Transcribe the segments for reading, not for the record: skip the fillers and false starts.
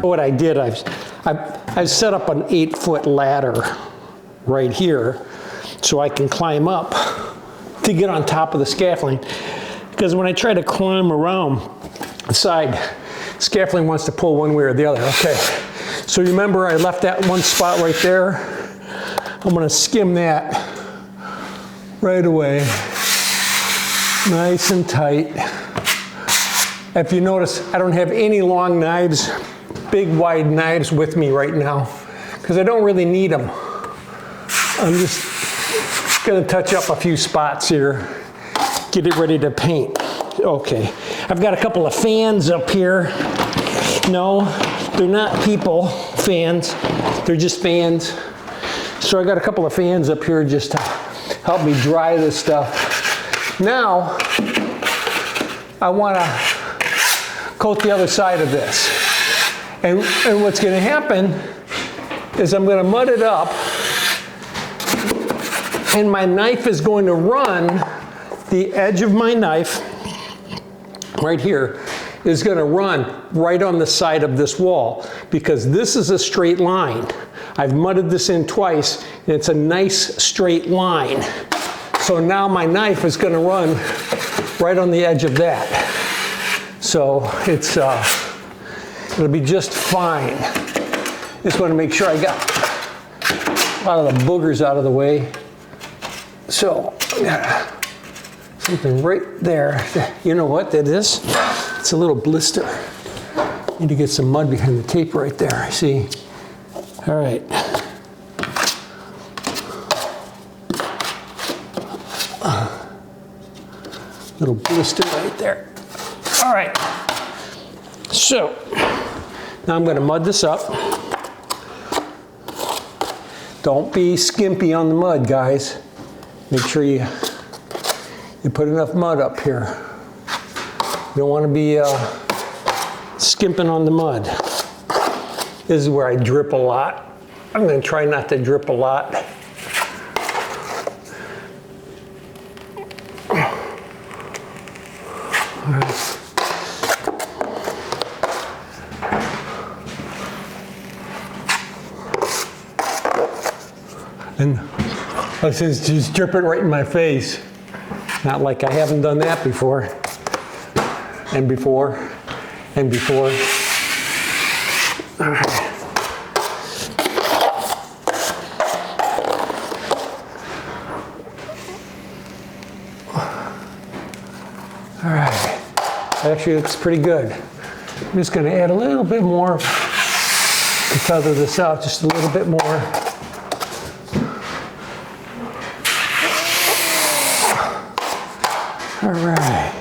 What I did, I've set up an 8-foot ladder right here so I can climb up to get on top of the scaffolding. Because when I try to climb around the side, scaffolding wants to pull one way or the other. Okay, so remember I left that one spot right there. I'm gonna skim that right away, nice and tight. If you notice, I don't have any long knives, big wide knives with me right now, because I don't really need them. I'm just gonna touch up a few spots here, get it ready to paint. Okay, I've got a couple of fans up here. No, they're not people fans, they're just fans. So I got a couple of fans up here just to help me dry this stuff. Now, I wanna coat the other side of this. And what's gonna happen is I'm gonna mud it up, and my knife is going to run, the edge of my knife, right here, is gonna run right on the side of this wall, because this is a straight line. I've mudded this in twice, and it's a nice straight line. So now my knife is gonna run right on the edge of that. So it's, it'll be just fine. Just wanna make sure I got a lot of the boogers out of the way. So, something right there. You know what that is? It's a little blister. Need to get some mud behind the tape right there, see? All right. Little blister right there. All right. So, now I'm gonna mud this up. Don't be skimpy on the mud, guys. Make sure you put enough mud up here. You don't want to be skimping on the mud. This is where I drip a lot. I'm going to try not to drip a lot. And let's just drip it right in my face. Not like I haven't done that before. And before. And before. All right. All right. Actually, looks pretty good. I'm just going to add a little bit more to feather this out, just a little bit more. All right,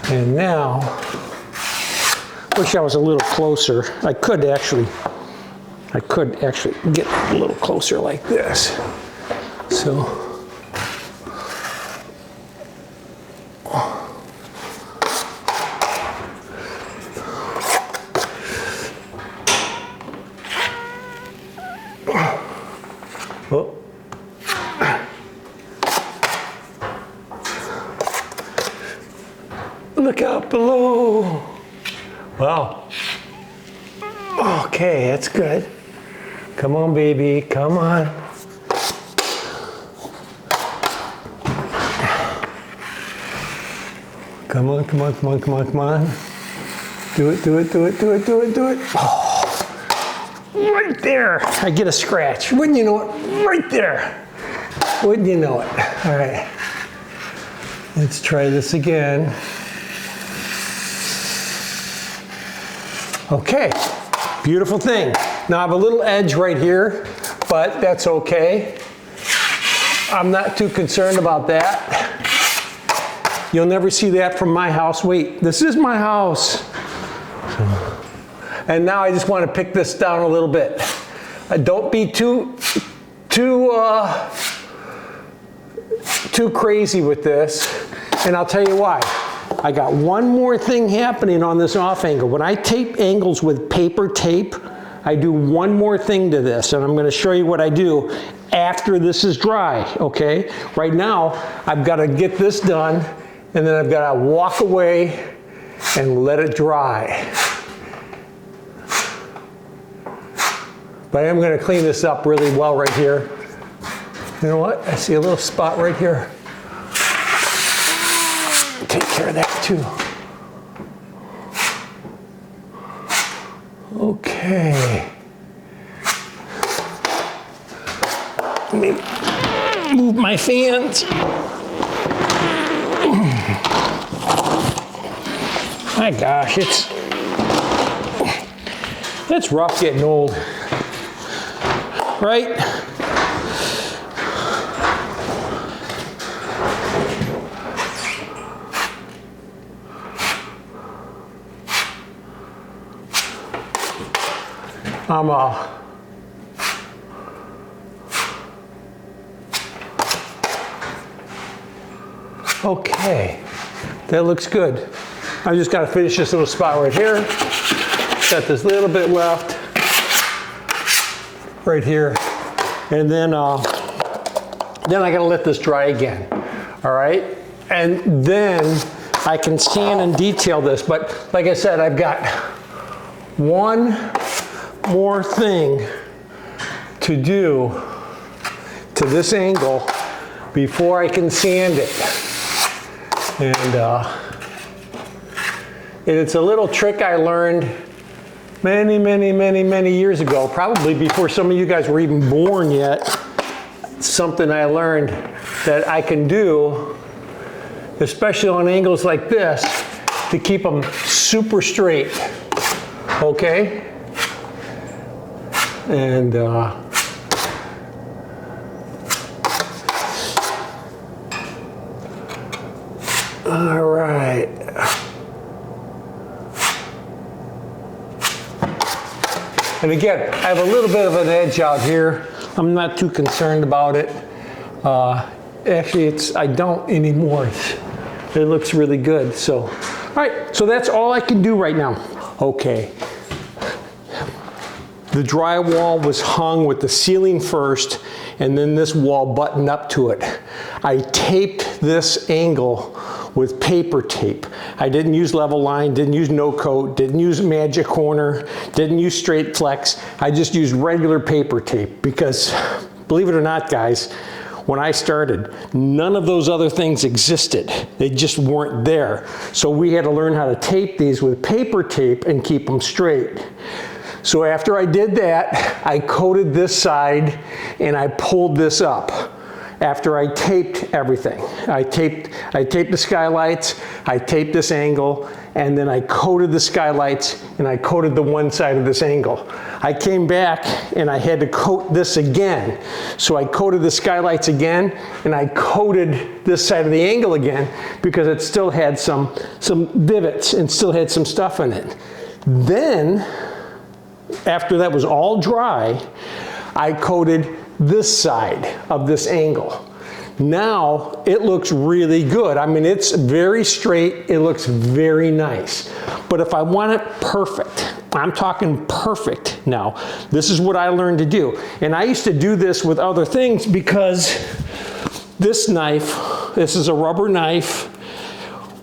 and now, wish I was a little closer. I could actually get a little closer like this. So, oh. Look out below. Wow. Okay, that's good. Come on, baby, come on. Come on, come on, come on, come on, come on. Do it, do it, do it, do it, do it, do it. Oh, right there. I get a scratch. Wouldn't you know it? Right there. Wouldn't you know it? All right. Let's try this again. Okay, beautiful thing. Now I have a little edge right here, but that's okay. I'm not too concerned about that. You'll never see that from my house. Wait, this is my house. And now I just want to pick this down a little bit. Don't be too crazy with this, and I'll tell you why. I got one more thing happening on this off angle. When I tape angles with paper tape, I do one more thing to this, and I'm going to show you what I do after this is dry, okay? Right now, I've got to get this done, and then I've got to walk away and let it dry. But I am going to clean this up really well right here. You know what? I see a little spot right here. Take care of that too. Okay. Let me move my fans. My gosh, it's rough getting old, right? Okay, that looks good. I just got to finish this little spot right here. Got this little bit left right here, and then I got to let this dry again. All right, and then I can sand and detail this. But like I said, I've got one more thing to do to this angle before I can sand it. And it's a little trick I learned many years ago, probably before some of you guys were even born yet. Something I learned that I can do, especially on angles like this, to keep them super straight, okay? And all right. And again, I have a little bit of an edge out here. I'm not too concerned about it. Actually, I don't anymore. It looks really good. So, all right, so that's all I can do right now. Okay. The drywall was hung with the ceiling first, and then this wall buttoned up to it. I taped this angle with paper tape. I didn't use level line, didn't use no coat, didn't use magic corner, didn't use straight flex. I just used regular paper tape because, believe it or not, guys, when I started, none of those other things existed. They just weren't there. So we had to learn how to tape these with paper tape and keep them straight. So after I did that, I coated this side and I pulled this up. After I taped everything. I taped the skylights, I taped this angle, and then I coated the skylights and I coated the one side of this angle. I came back and I had to coat this again. So I coated the skylights again and I coated this side of the angle again because it still had some divots and still had some stuff in it. Then, after that was all dry, I coated this side of this angle. Now it looks really good. I mean, it's very straight, it looks very nice. But if I want it perfect, I'm talking perfect now, this is what I learned to do. And I used to do this with other things because this knife, this is a rubber knife,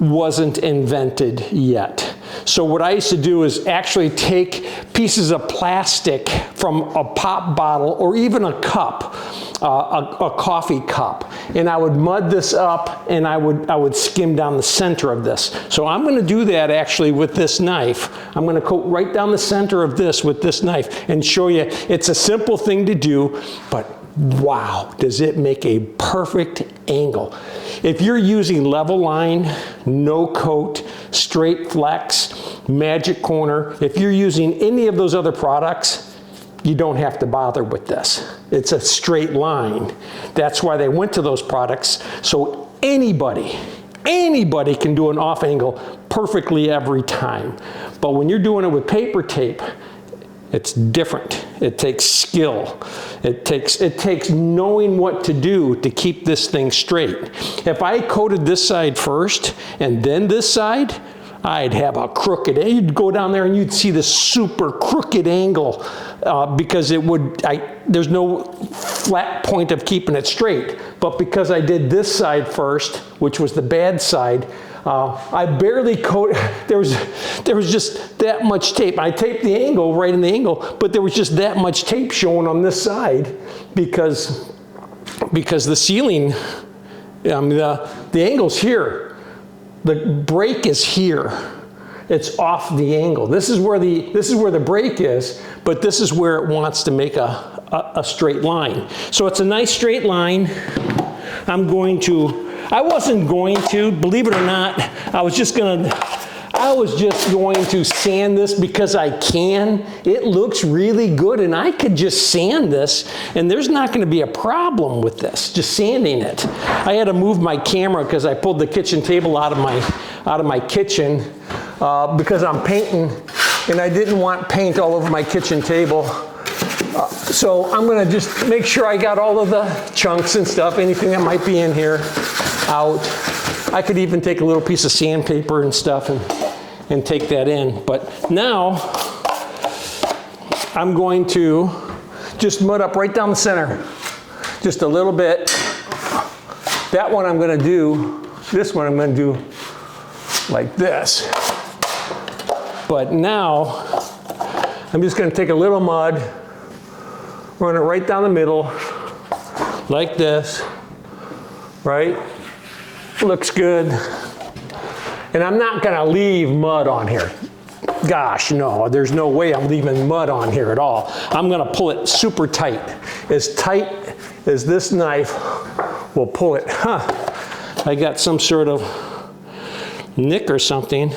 wasn't invented yet. So what I used to do is actually take pieces of plastic from a pop bottle or even a cup, a coffee cup, and I would mud this up and I would skim down the center of this. So I'm going to do that actually with this knife. I'm going to coat right down the center of this with this knife and show you it's a simple thing to do, but wow, does it make a perfect angle. If you're using level line, no coat, straight flex, magic corner, if you're using any of those other products, you don't have to bother with this. It's a straight line. That's why they went to those products. So anybody can do an off angle perfectly every time. But when you're doing it with paper tape, it's different. It takes skill. It takes knowing what to do to keep this thing straight. If I coated this side first and then this side, I'd have a crooked, you'd go down there and you'd see this super crooked angle because there's no flat point of keeping it straight. But because I did this side first, which was the bad side, I barely coated, there was just that much tape. I taped the angle, right in the angle, but there was just that much tape showing on this side because the ceiling, the angle's here. The break is here. It's off the angle. This is where the break is, but this is where it wants to make a straight line. So it's a nice straight line. I wasn't going to, believe it or not, I was just going to sand this because I can. It looks really good, and I could just sand this, and there's not going to be a problem with this, just sanding it. I had to move my camera because I pulled the kitchen table out of my kitchen because I'm painting, and I didn't want paint all over my kitchen table. So I'm going to just make sure I got all of the chunks and stuff, anything that might be in here, out. I could even take a little piece of sandpaper and stuff and take that in. But now I'm going to just mud up right down the center, just a little bit. That one I'm going to do, this one I'm going to do like this. But now I'm just going to take a little mud, run it right down the middle, like this, right? Looks good. And I'm not gonna leave mud on here. Gosh, no, there's no way I'm leaving mud on here at all. I'm gonna pull it super tight. As tight as this knife will pull it. I got some sort of nick or something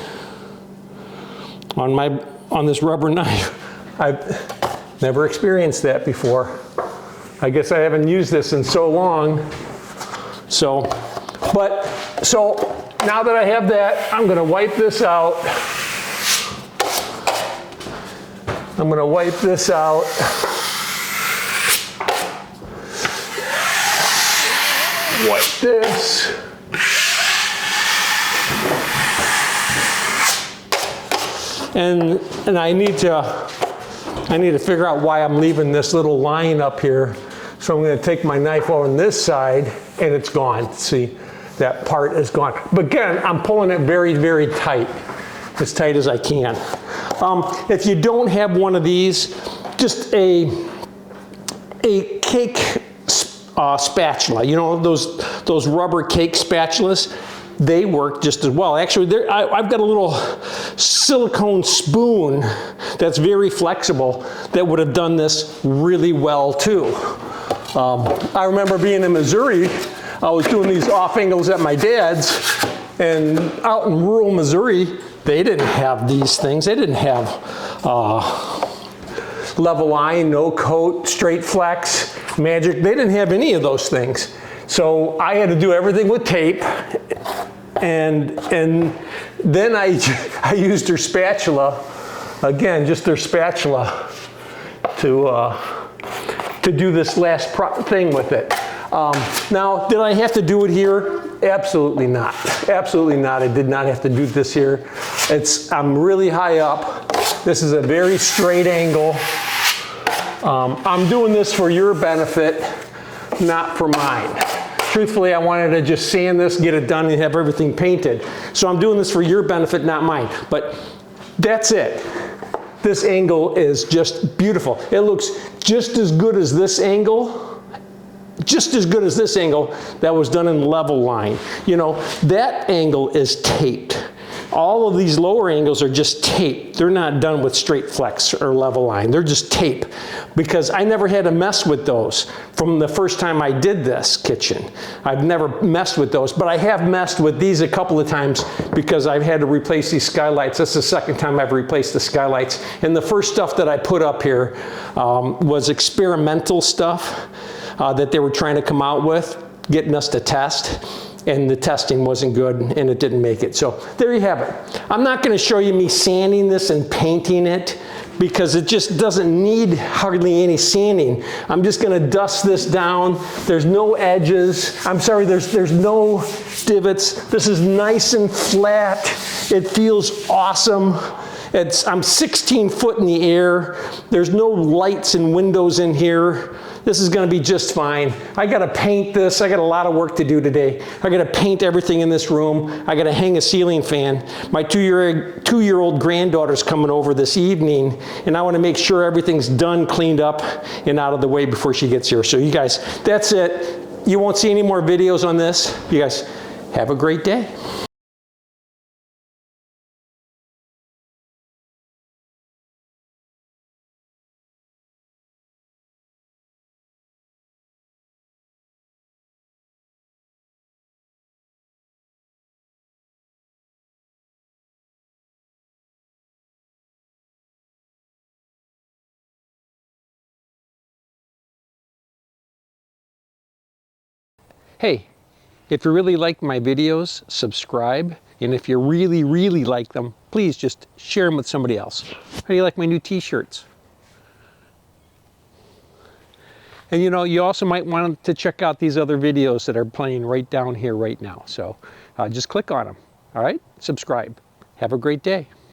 on this rubber knife. I've never experienced that before. I guess I haven't used this in so long. So now that I have that, I'm gonna wipe this out. I'm gonna wipe this out. Wipe this. And I need to figure out why I'm leaving this little line up here. So I'm going to take my knife on this side, and it's gone. See, that part is gone. But again, I'm pulling it very, very tight, as tight as I can. If you don't have one of these, just a cake spatula. You know, those rubber cake spatulas, they work just as well. Actually, I've got a little silicone spoon that's very flexible that would have done this really well too. I remember being in Missouri, I was doing these off angles at my dad's, and out in rural Missouri, they didn't have these things. They didn't have level line, no coat, straight flex, magic. They didn't have any of those things. So I had to do everything with tape, and then I used their spatula, again, just their spatula to do this last thing with it. Now, did I have to do it here? Absolutely not. Absolutely not. I did not have to do this here. I'm really high up. This is a very straight angle. I'm doing this for your benefit, not for mine. Truthfully, I wanted to just sand this, get it done, and have everything painted. So I'm doing this for your benefit, not mine. But that's it. This angle is just beautiful. It looks just as good as this angle, that was done in level line. You know, that angle is taped. All of these lower angles are just tape. They're not done with straight flex or level line. They're just tape, because I never had to mess with those from the first time I did this kitchen. I've never messed with those, but I have messed with these a couple of times because I've had to replace these skylights. That's the second time I've replaced the skylights. And the first stuff that I put up here was experimental stuff that they were trying to come out with, getting us to test. and the testing wasn't good and it didn't make it. So there you have it. I'm not going to show you me sanding this and painting it because it just doesn't need hardly any sanding. I'm just going to dust this down. There's no edges. I'm sorry, there's no divots. This is nice and flat. It feels awesome. I'm 16 foot in the air. There's no lights and windows in here. This is going to be just fine. I got to paint this. I got a lot of work to do today. I got to paint everything in this room. I got to hang a ceiling fan. My two-year-old granddaughter's coming over this evening, and I want to make sure everything's done, cleaned up, and out of the way before she gets here. So you guys, that's it. You won't see any more videos on this. You guys have a great day. Hey, if you really like my videos, subscribe. And if you really, really like them, please just share them with somebody else. How do you like my new t-shirts? And you know, you also might want to check out these other videos that are playing right down here right now. So just click on them. All right, subscribe. Have a great day.